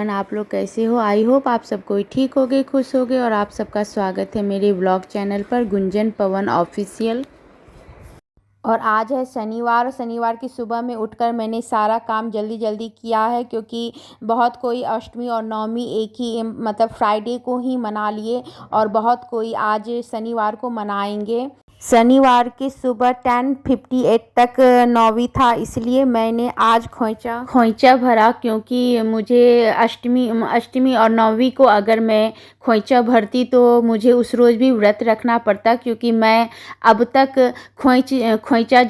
Everyone, आप लोग कैसे हो। आई होप आप सब कोई ठीक होगे, खुश होगे। और आप सबका स्वागत है मेरे व्लॉग चैनल पर गुंजन पवन ऑफिशियल। और आज है शनिवार। शनिवार की सुबह में उठकर मैंने सारा काम जल्दी जल्दी किया है, क्योंकि बहुत कोई अष्टमी और नवमी एक ही मतलब फ्राइडे को ही मना लिए और बहुत कोई आज शनिवार को मनाएंगे। शनिवार की सुबह 10:58 तक नौवीं था, इसलिए मैंने आज खोइचा भरा, क्योंकि मुझे अष्टमी और नौवीं को अगर मैं खोइचा भरती तो मुझे उस रोज़ भी व्रत रखना पड़ता, क्योंकि मैं अब तक खोइचा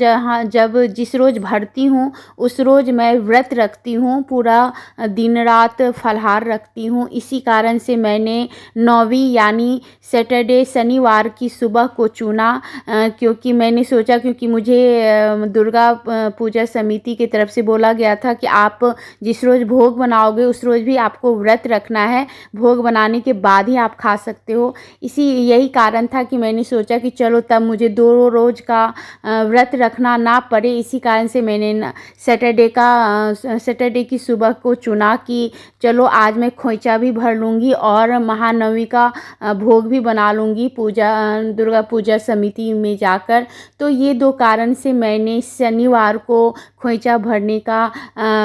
जब जिस रोज़ भरती हूँ उस रोज़ मैं व्रत रखती हूँ, पूरा दिन रात फलाहार रखती हूँ। इसी कारण से मैंने नौवीं यानी सैटरडे शनिवार की सुबह को चुना, क्योंकि मैंने सोचा, क्योंकि मुझे दुर्गा पूजा समिति की तरफ से बोला गया था कि आप जिस रोज़ भोग बनाओगे उस रोज़ भी आपको व्रत रखना है, भोग बनाने के बाद ही आप खा सकते हो। यही कारण था कि मैंने सोचा कि चलो तब मुझे 2 रोज़ का व्रत रखना ना पड़े। इसी कारण से मैंने सैटरडे की सुबह को चुना कि चलो आज मैं खोइचा भी भर लूँगी और महानवमी का भोग भी बना लूँगी दुर्गा पूजा समिति में जाकर। तो ये 2 कारण से मैंने शनिवार को खोइचा भरने का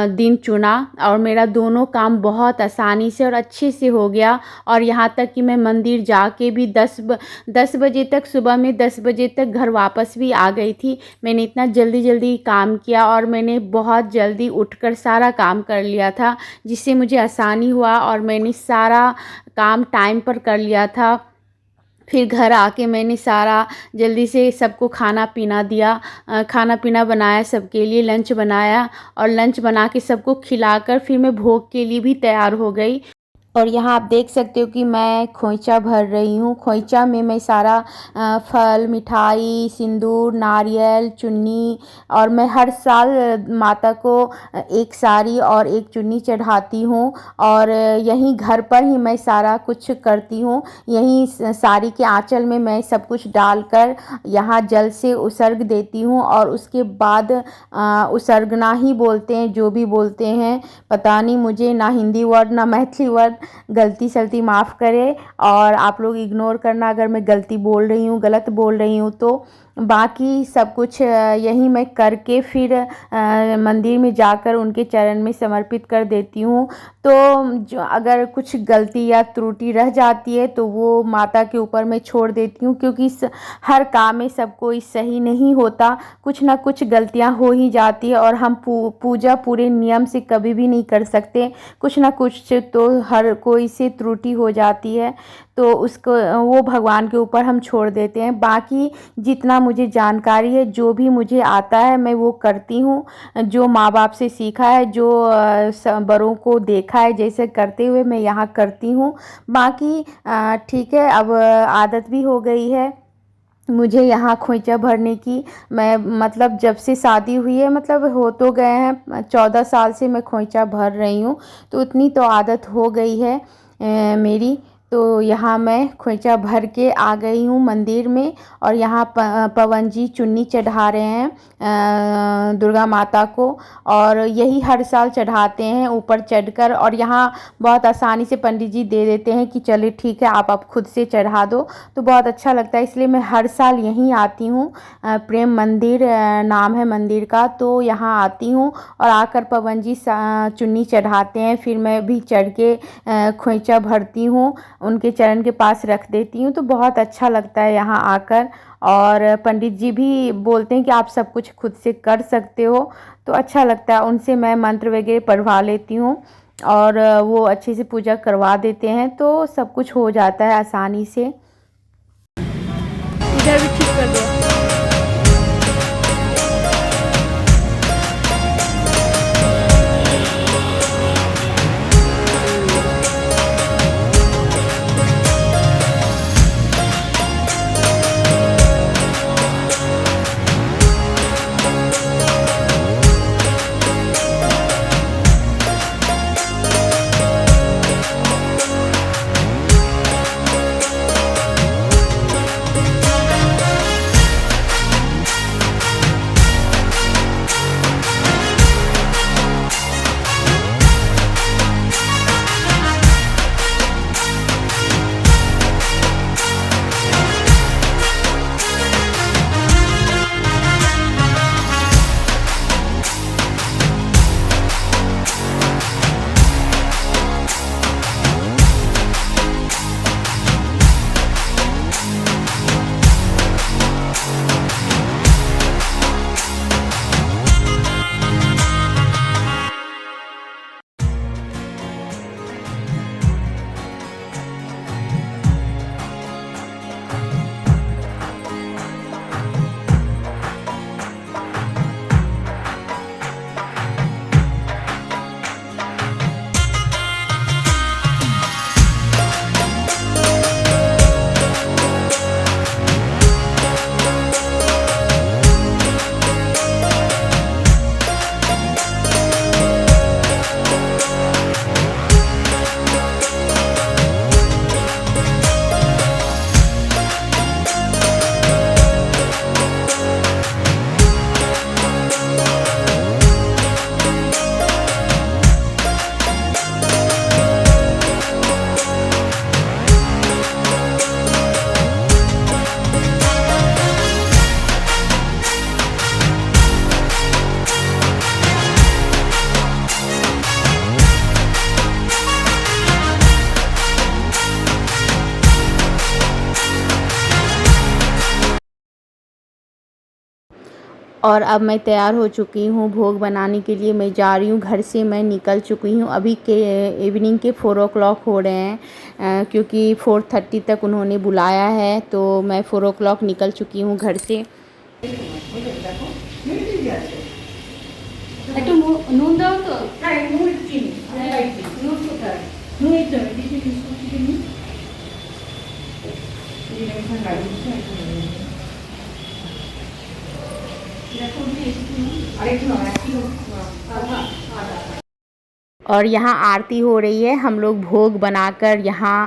दिन चुना और मेरा दोनों काम बहुत आसानी से और अच्छे से हो गया। और यहाँ तक कि मैं मंदिर जाके भी 10 बजे तक, सुबह में 10 बजे तक घर वापस भी आ गई थी। मैंने इतना जल्दी काम किया और मैंने बहुत जल्दी उठकर सारा काम कर लिया था, जिससे मुझे आसानी हुआ और मैंने सारा काम टाइम पर कर लिया था। फिर घर आके मैंने सारा जल्दी से सबको खाना पीना दिया, खाना पीना बनाया, सबके लिए लंच बनाया और लंच बना के सबको खिलाकर फिर मैं भोग के लिए भी तैयार हो गई। और यहाँ आप देख सकते हो कि मैं खोइचा भर रही हूँ। खोइचा में मैं सारा फल, मिठाई, सिंदूर, नारियल, चुन्नी, और मैं हर साल माता को एक साड़ी और एक चुन्नी चढ़ाती हूँ। और यहीं घर पर ही मैं सारा कुछ करती हूँ। यहीं साड़ी के आंचल में मैं सब कुछ डालकर यहाँ जल से उसर्ग देती हूँ। और उसके बाद उसर्गना ही बोलते हैं, जो भी बोलते हैं पता नहीं, मुझे ना हिंदी वर्ड ना मैथिली वर्ड, गलती सलती माफ़ करे और आप लोग इग्नोर करना अगर मैं गलती बोल रही हूँ, गलत बोल रही हूँ तो। बाकी सब कुछ यही मैं करके फिर मंदिर में जाकर उनके चरण में समर्पित कर देती हूँ। तो जो अगर कुछ गलती या त्रुटि रह जाती है तो वो माता के ऊपर मैं छोड़ देती हूँ, क्योंकि हर काम में सब कोई सही नहीं होता, कुछ ना कुछ गलतियाँ हो ही जाती है और हम पूजा पूरे नियम से कभी भी नहीं कर सकते, कुछ ना कुछ तो हर कोई से त्रुटि हो जाती है। तो उसको वो भगवान के ऊपर हम छोड़ देते हैं। बाकी जितना मुझे जानकारी है, जो भी मुझे आता है मैं वो करती हूँ, जो माँ बाप से सीखा है, जो बड़ों को देखा है जैसे करते हुए मैं यहाँ करती हूँ। बाकी ठीक है, अब आदत भी हो गई है मुझे यहाँ खोइचा भरने की। मैं मतलब जब से शादी हुई है, मतलब हो तो गए हैं 14 साल से मैं खोइचा भर रही हूँ, तो उतनी तो आदत हो गई है मेरी। तो यहाँ मैं खोइचा भर के आ गई हूँ मंदिर में और यहाँ पवन जी चुन्नी चढ़ा रहे हैं दुर्गा माता को, और यही हर साल चढ़ाते हैं ऊपर चढ़कर। और यहाँ बहुत आसानी से पंडित जी दे देते हैं कि चलिए ठीक है आप खुद से चढ़ा दो, तो बहुत अच्छा लगता है, इसलिए मैं हर साल यहीं आती हूँ। प्रेम मंदिर नाम है मंदिर का, तो यहाँ आती हूँ और आकर पवन जी चुन्नी चढ़ाते हैं, फिर मैं भी चढ़ के खोइचा भरती हूँ, उनके चरण के पास रख देती हूँ। तो बहुत अच्छा लगता है यहाँ आकर। और पंडित जी भी बोलते हैं कि आप सब कुछ खुद से कर सकते हो, तो अच्छा लगता है। उनसे मैं मंत्र वगैरह पढ़वा लेती हूँ और वो अच्छे से पूजा करवा देते हैं, तो सब कुछ हो जाता है आसानी से। इधर भी ठीक कर दो। और अब मैं तैयार हो चुकी हूँ भोग बनाने के लिए। मैं जा रही हूँ, घर से मैं निकल चुकी हूँ। अभी के इवनिंग के 4 o'clock हो रहे हैं, क्योंकि 4:30 तक उन्होंने बुलाया है, तो मैं 4 o'clock निकल चुकी हूँ घर से। একটু নুন দাও তো। হ্যাঁ নুন চিনি নুন কোথায়? নুন এই তো দিদি বিস্কুট চিনি এই এখানে লাগিয়েছি দেখো আরেকটু না একটু আধা আধা। और यहाँ आरती हो रही है। हम लोग भोग बनाकर यहाँ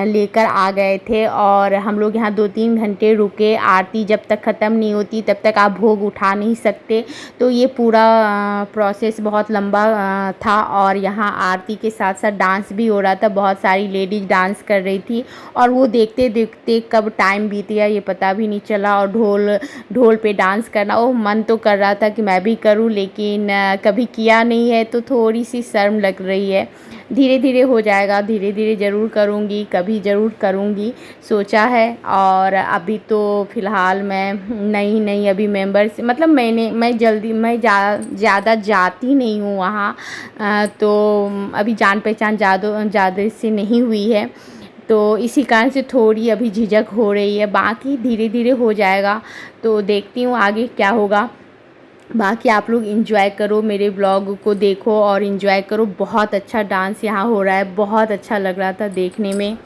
लेकर आ गए थे और हम लोग यहाँ 2-3 घंटे रुके। आरती जब तक ख़त्म नहीं होती तब तक आप भोग उठा नहीं सकते। तो ये पूरा प्रोसेस बहुत लंबा था। और यहाँ आरती के साथ साथ डांस भी हो रहा था। बहुत सारी लेडीज़ डांस कर रही थी और वो देखते देखते कब टाइम बीत गया ये पता भी नहीं चला। और ढोल पे डांस करना, वो मन तो कर रहा था कि मैं भी करूँ, लेकिन कभी किया नहीं है तो थोड़ी सी शर्म लग रही है। धीरे धीरे हो जाएगा, धीरे धीरे ज़रूर करूँगी, कभी ज़रूर करूँगी सोचा है। और अभी तो फ़िलहाल मैं नई अभी मेंबर से मतलब मैं ज़्यादा जाती नहीं हूँ वहाँ, तो अभी जान पहचान ज़्यादा से नहीं हुई है, तो इसी कारण से थोड़ी अभी झिझक हो रही है। बाकी धीरे धीरे हो जाएगा, तो देखती हूँ आगे क्या होगा। बाकी आप लोग एंजॉय करो, मेरे ब्लॉग को देखो और एंजॉय करो। बहुत अच्छा डांस यहाँ हो रहा है, बहुत अच्छा लग रहा था देखने में।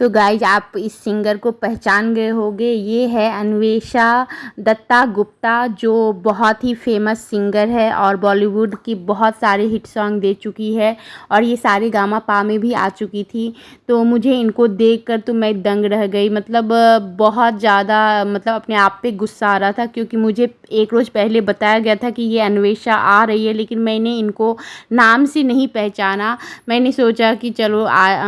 तो गाइज आप इस सिंगर को पहचान गए होंगे, ये है अन्वेषा दत्ता गुप्ता, जो बहुत ही फेमस सिंगर है और बॉलीवुड की बहुत सारे हिट सॉन्ग दे चुकी है और ये सारे गामा पा में भी आ चुकी थी। तो मुझे इनको देखकर तो मैं दंग रह गई, मतलब बहुत ज़्यादा मतलब अपने आप पे गुस्सा आ रहा था, क्योंकि मुझे एक रोज़ पहले बताया गया था कि ये अन्वेषा आ रही है, लेकिन मैंने इनको नाम से नहीं पहचाना। मैंने सोचा कि चलो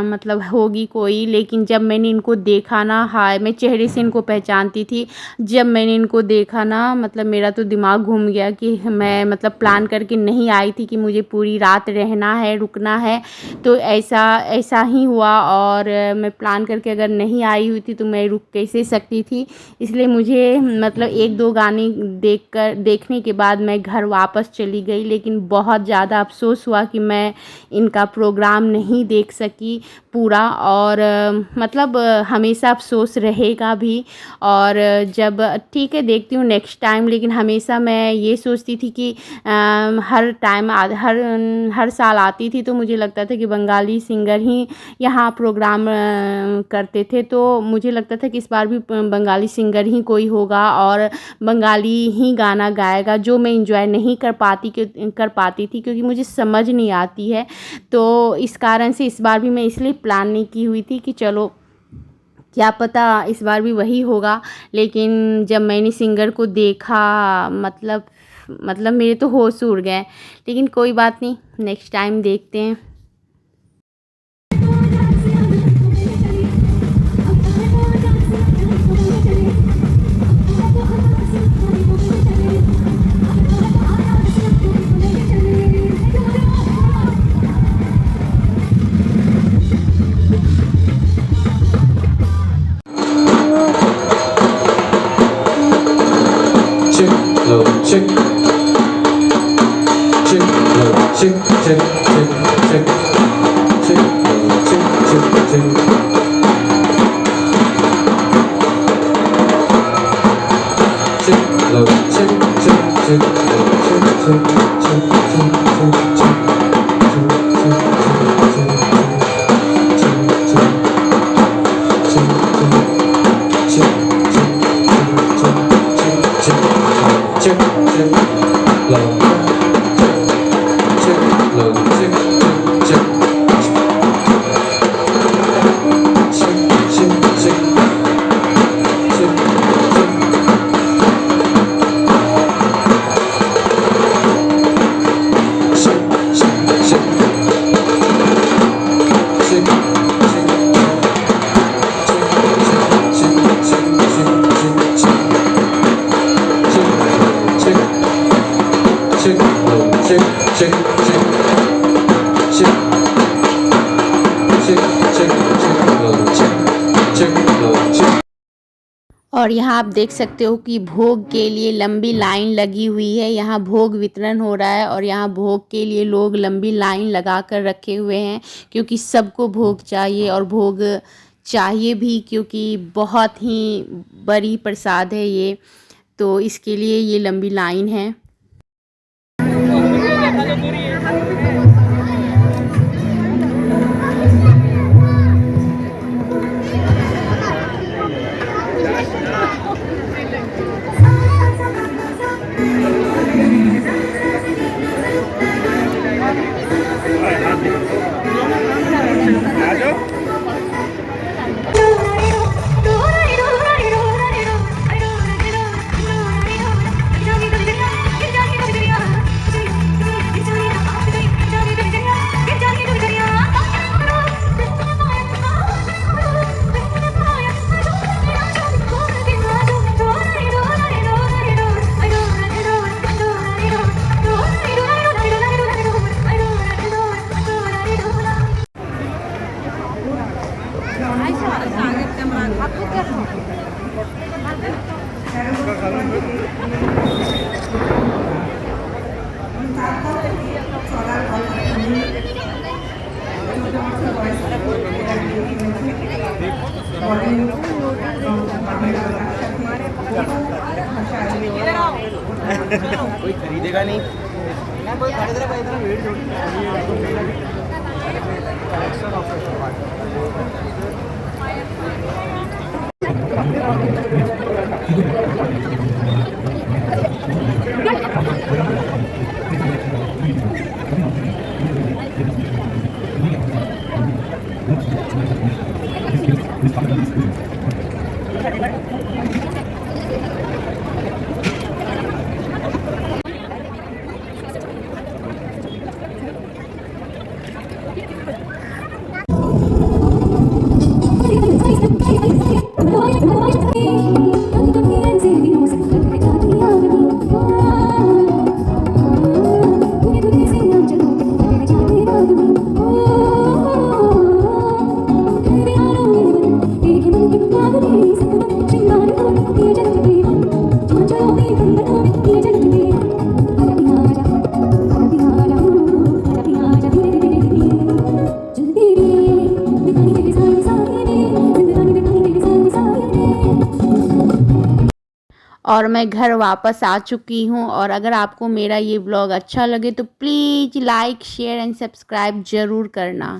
मतलब होगी कोई, लेकिन जब मैंने इनको देखा ना, हाय, मैं चेहरे से इनको पहचानती थी, जब मैंने इनको देखा ना मतलब मेरा तो दिमाग घूम गया कि मैं मतलब प्लान करके नहीं आई थी कि मुझे पूरी रात रहना है, रुकना है, तो ऐसा ही हुआ। और मैं प्लान करके अगर नहीं आई हुई थी तो मैं रुक कैसे सकती थी, इसलिए मुझे मतलब एक दो गाने देखने के बाद मैं घर वापस चली गई, लेकिन बहुत ज़्यादा अफसोस हुआ कि मैं इनका प्रोग्राम नहीं देख सकी पूरा, और मतलब हमेशा अफसोस रहेगा भी। और जब ठीक है देखती हूँ नेक्स्ट टाइम, लेकिन हमेशा मैं ये सोचती थी कि हर टाइम हर साल आती थी तो मुझे लगता था कि बंगाली सिंगर ही यहाँ प्रोग्राम करते थे, तो मुझे लगता था कि इस बार भी बंगाली सिंगर ही कोई होगा और बंगाली ही गाना गाएगा, जो मैं इंजॉय नहीं कर पाती थी क्योंकि मुझे समझ नहीं आती है। तो इस कारण से इस बार भी मैं इसलिए प्लान नहीं की हुई थी कि चलो क्या पता इस बार भी वही होगा, लेकिन जब मैंने सिंगर को देखा मतलब मेरे तो होश उड़ गए, लेकिन कोई बात नहीं, नेक्स्ट टाइम देखते हैं। Check, check, check, check, check, check, check, check, check, check. और यहाँ आप देख सकते हो कि भोग के लिए लंबी लाइन लगी हुई है, यहाँ भोग वितरण हो रहा है और यहाँ भोग के लिए लोग लंबी लाइन लगा कर रखे हुए हैं, क्योंकि सबको भोग चाहिए और भोग चाहिए भी, क्योंकि बहुत ही बड़ी प्रसाद है ये, तो इसके लिए ये लंबी लाइन है। कोई खरीदेगा नहीं, कोई खरीद रहा है इतना वेट कलेक्शन ऑफ और मैं घर वापस आ चुकी हूँ। और अगर आपको मेरा ये ब्लॉग अच्छा लगे तो please like share and subscribe ज़रूर करना।